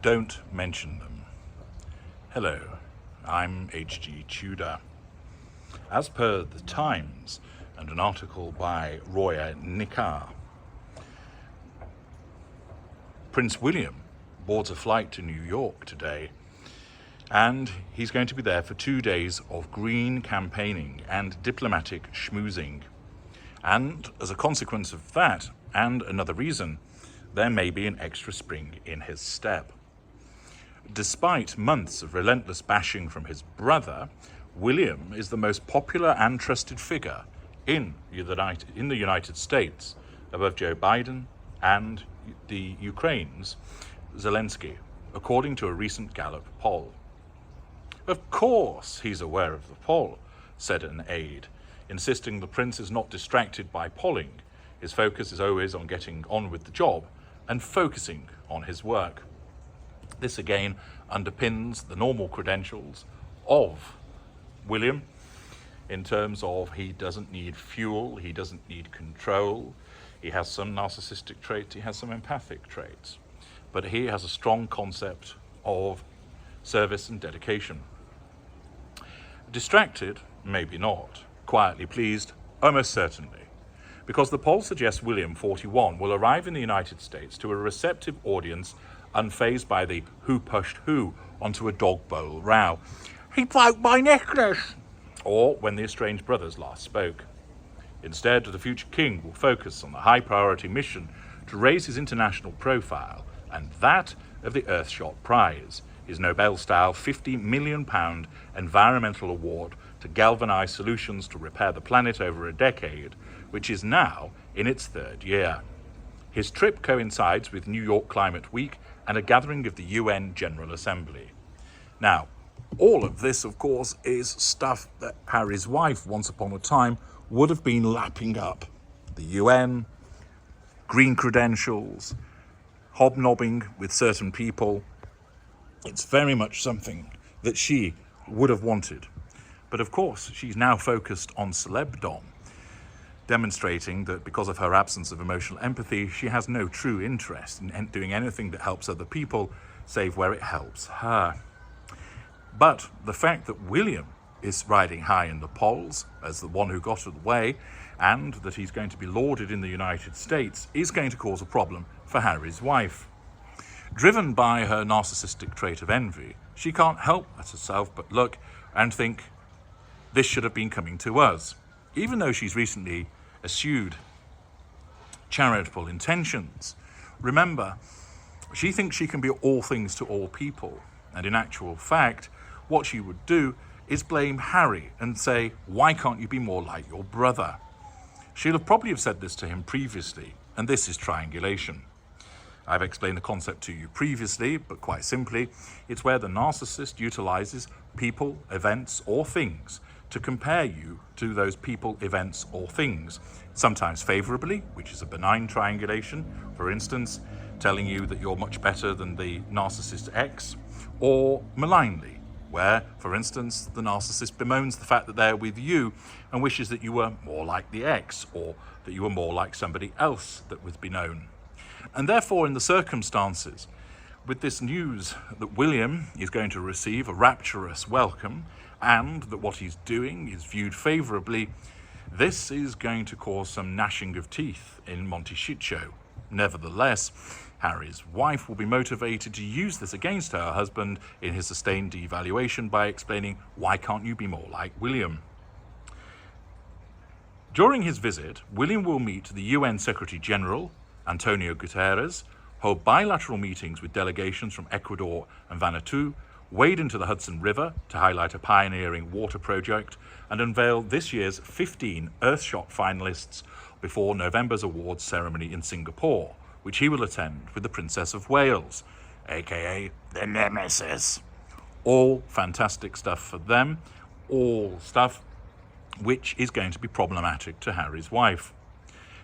Don't mention them. Hello, I'm H.G. Tudor. As per the Times and an article by Roya Nikar, Prince William boards a flight to New York today, and he's going to be there for 2 days of green campaigning and diplomatic schmoozing. And as a consequence of that, and another reason, there may be an extra spring in his step. Despite months of relentless bashing from his brother, William is the most popular and trusted figure in the United States, above Joe Biden and the Ukraine's Zelensky, according to a recent Gallup poll. Of course he's aware of the poll, said an aide, insisting the prince is not distracted by polling. His focus is always on getting on with the job and focusing on his work. This again underpins the normal credentials of William in terms of he doesn't need fuel, he doesn't need control, he has some narcissistic traits, he has some empathic traits, but he has a strong concept of service and dedication. Distracted? Maybe not. Quietly pleased? Almost certainly. Because the poll suggests William, 41, will arrive in the United States to a receptive audience unfazed by the who pushed who onto a dog bowl row. He broke my necklace! Or when the estranged brothers last spoke. Instead, the future king will focus on the high priority mission to raise his international profile and that of the Earthshot Prize, his Nobel-style £50 million environmental award to galvanise solutions to repair the planet over a decade, which is now in its third year. His trip coincides with New York Climate Week and a gathering of the UN General Assembly. Now, all of this, of course, is stuff that Harry's wife, once upon a time, would have been lapping up. The UN, green credentials, hobnobbing with certain people. It's very much something that she would have wanted. But of course, she's now focused on celebdom, demonstrating that because of her absence of emotional empathy, she has no true interest in doing anything that helps other people, save where it helps her. But the fact that William is riding high in the polls as the one who got away, and that he's going to be lauded in the United States, is going to cause a problem for Harry's wife. Driven by her narcissistic trait of envy, she can't help herself but look and think, this should have been coming to us. Even though she's recently eschewed charitable intentions, remember, she thinks she can be all things to all people. And in actual fact, what she would do is blame Harry and say, why can't you be more like your brother? She'll probably have said this to him previously, and this is triangulation. I've explained the concept to you previously, but quite simply, it's where the narcissist utilizes people, events, or things to compare you to those people, events, or things, sometimes favorably, which is a benign triangulation, for instance, telling you that you're much better than the narcissist X, or malignly, where, for instance, the narcissist bemoans the fact that they're with you and wishes that you were more like the X, or that you were more like somebody else that would be known. And therefore, in the circumstances, with this news that William is going to receive a rapturous welcome and that what he's doing is viewed favourably, this is going to cause some gnashing of teeth in Monty Shit Show. Nevertheless, Harry's wife will be motivated to use this against her husband in his sustained devaluation by explaining, why can't you be more like William? During his visit, William will meet the UN Secretary General, Antonio Guterres, hold bilateral meetings with delegations from Ecuador and Vanuatu, wade into the Hudson River to highlight a pioneering water project, and unveil this year's 15 Earthshot finalists before November's awards ceremony in Singapore, which he will attend with the Princess of Wales, aka the Nemesis. All fantastic stuff for them, all stuff which is going to be problematic to Harry's wife.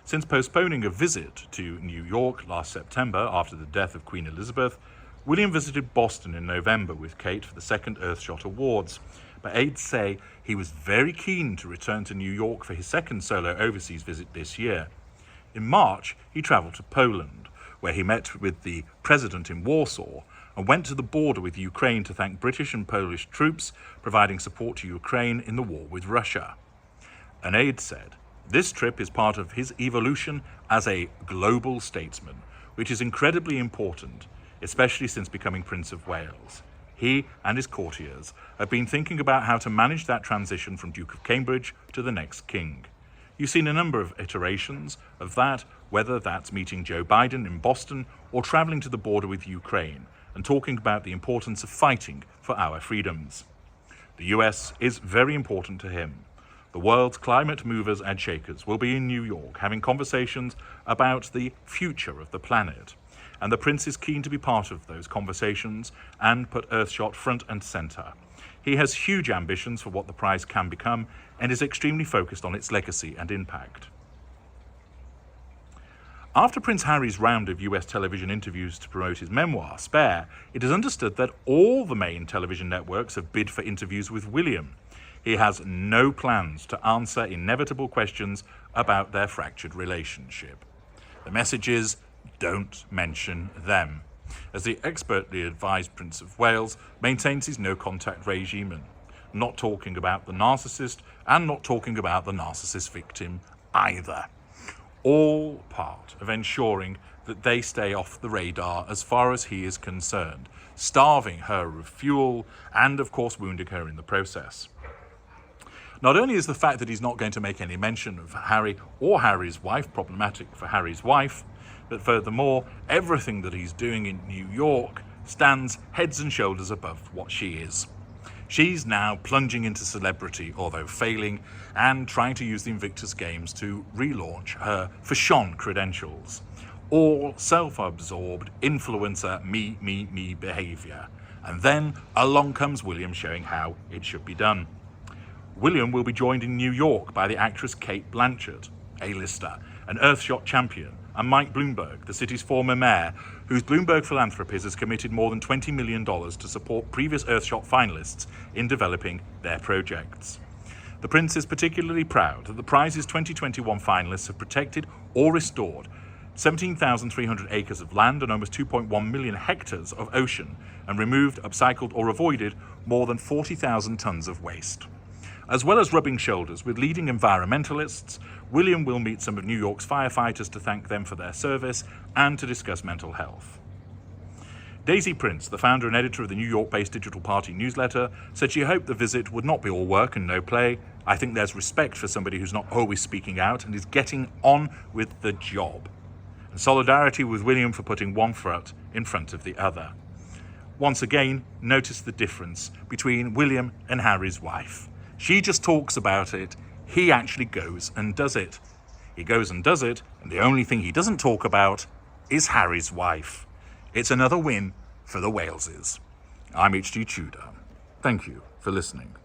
Since postponing a visit to New York last September after the death of Queen Elizabeth, William visited Boston in November with Kate for the second Earthshot Awards, but aides say he was very keen to return to New York for his second solo overseas visit this year. In March, he travelled to Poland, where he met with the president in Warsaw and went to the border with Ukraine to thank British and Polish troops providing support to Ukraine in the war with Russia. An aide said, "This trip is part of his evolution as a global statesman, which is incredibly important, especially since becoming Prince of Wales. He and his courtiers have been thinking about how to manage that transition from Duke of Cambridge to the next king. You've seen a number of iterations of that, whether that's meeting Joe Biden in Boston or traveling to the border with Ukraine and talking about the importance of fighting for our freedoms. The US is very important to him. The world's climate movers and shakers will be in New York having conversations about the future of the planet. And the Prince is keen to be part of those conversations and put earthshot front and centre. He has huge ambitions for what the prize can become and is extremely focused on its legacy and impact." After Prince Harry's round of US television interviews to promote his memoir, Spare, it is understood that all the main television networks have bid for interviews with William. He has no plans to answer inevitable questions about their fractured relationship. The message is, don't mention them, as the expertly advised Prince of Wales maintains his no-contact regime, not talking about the narcissist and not talking about the narcissist victim either. All part of ensuring that they stay off the radar as far as he is concerned, starving her of fuel and, of course, wounding her in the process. Not only is the fact that he's not going to make any mention of Harry or Harry's wife problematic for Harry's wife, but furthermore, everything that he's doing in New York stands heads and shoulders above what she is. She's now plunging into celebrity, although failing, and trying to use the Invictus Games to relaunch her Fashon credentials. All self-absorbed influencer me behaviour. And then along comes William showing how it should be done. William will be joined in New York by the actress Cate Blanchett, A-lister, an earthshot champion, and Mike Bloomberg, the city's former mayor, whose Bloomberg Philanthropies has committed more than $20 million to support previous earthshot finalists in developing their projects. The Prince is particularly proud that the prize's 2021 finalists have protected or restored 17,300 acres of land and almost 2.1 million hectares of ocean, and removed, upcycled, or avoided more than 40,000 tons of waste. As well as rubbing shoulders with leading environmentalists, William will meet some of New York's firefighters to thank them for their service and to discuss mental health. Daisy Prince, the founder and editor of the New York-based Digital Party newsletter, said she hoped the visit would not be all work and no play. "I think there's respect for somebody who's not always speaking out and is getting on with the job. And solidarity with William for putting one foot in front of the other." Once again, notice the difference between William and Harry's wife. She just talks about it. He actually goes and does it. He goes and does it, and the only thing he doesn't talk about is Harry's wife. It's another win for the Waleses. I'm H.G. Tudor. Thank you for listening.